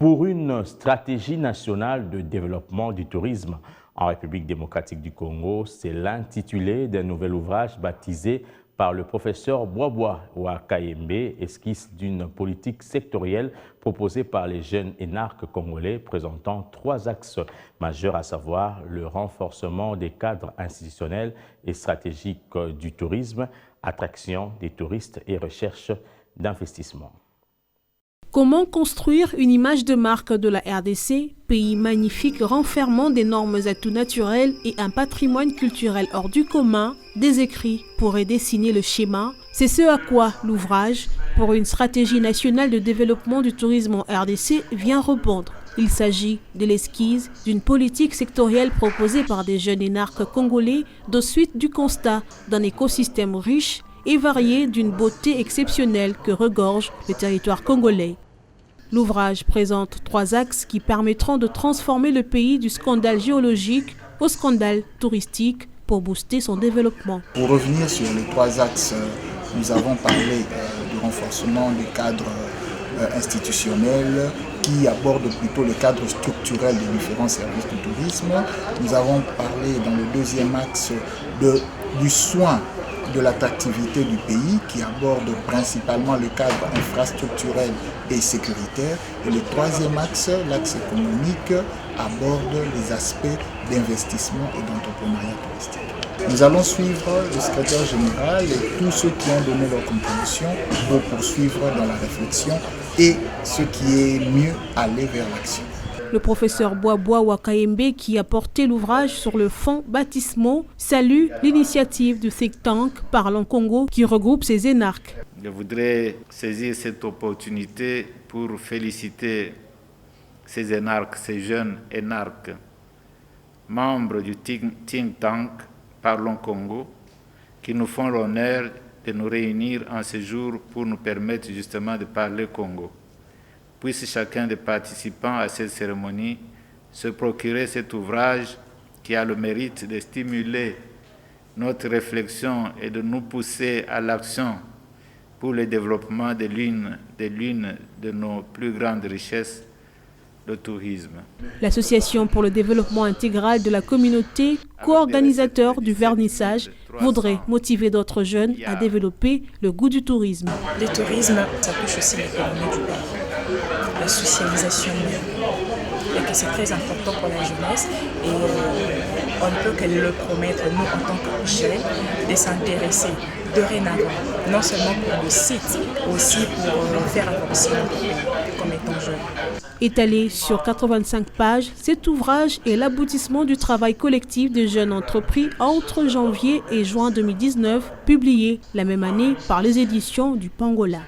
pour une stratégie nationale de développement du tourisme en République démocratique du Congo. C'est l'intitulé d'un nouvel ouvrage baptisé par le professeur Bois Wakayembe, esquisse d'une politique sectorielle proposée par les jeunes énarques congolais présentant 3 axes majeurs, à savoir le renforcement des cadres institutionnels et stratégiques du tourisme, attraction des touristes et recherche d'investissement. Comment construire une image de marque de la RDC, pays magnifique renfermant d'énormes atouts naturels et un patrimoine culturel hors du commun? Des écrits pourraient dessiner le schéma. C'est ce à quoi l'ouvrage pour une stratégie nationale de développement du tourisme en RDC vient répondre. Il s'agit de l'esquisse d'une politique sectorielle proposée par des jeunes énarques congolais de suite du constat d'un écosystème riche et varié d'une beauté exceptionnelle que regorge le territoire congolais. L'ouvrage présente 3 axes qui permettront de transformer le pays du scandale géologique au scandale touristique pour booster son développement. Pour revenir sur les 3 axes, nous avons parlé du renforcement des cadres institutionnels qui abordent plutôt le cadre structurel des différents services du tourisme. Nous avons parlé dans le 2e axe du soin de l'attractivité du pays qui aborde principalement le cadre infrastructurel et sécuritaire. Et le 3e axe, l'axe économique, aborde les aspects d'investissement et d'entrepreneuriat touristique. Nous allons suivre le secrétaire général et tous ceux qui ont donné leur contribution pour poursuivre dans la réflexion et ce qui est mieux, aller vers l'action. Le professeur Bois Wakayembe, qui a porté l'ouvrage sur le fond baptismaux, salue l'initiative du think tank Parlons Congo qui regroupe ces énarques. Je voudrais saisir cette opportunité pour féliciter ces énarques, ces jeunes énarques, membres du think tank Parlons Congo, qui nous font l'honneur de nous réunir en ce jour pour nous permettre justement de parler Congo. Puisse chacun des participants à cette cérémonie se procurer cet ouvrage qui a le mérite de stimuler notre réflexion et de nous pousser à l'action pour le développement de l'une de nos plus grandes richesses, le tourisme. L'Association pour le développement intégral de la communauté, co-organisateur du vernissage, voudrait motiver d'autres jeunes à développer le goût du tourisme. Le tourisme, ça touche aussi l'économie du pays, la socialisation, et que c'est très important pour la jeunesse. Et on ne peut que le promettre, nous, en tant que jeunes, de s'intéresser dorénavant, non seulement pour le site, aussi pour faire avancer notre pays comme étant jeune. Étalé sur 85 pages, cet ouvrage est l'aboutissement du travail collectif des jeunes entrepris entre janvier et juin 2019, publié la même année par les éditions du Pangola.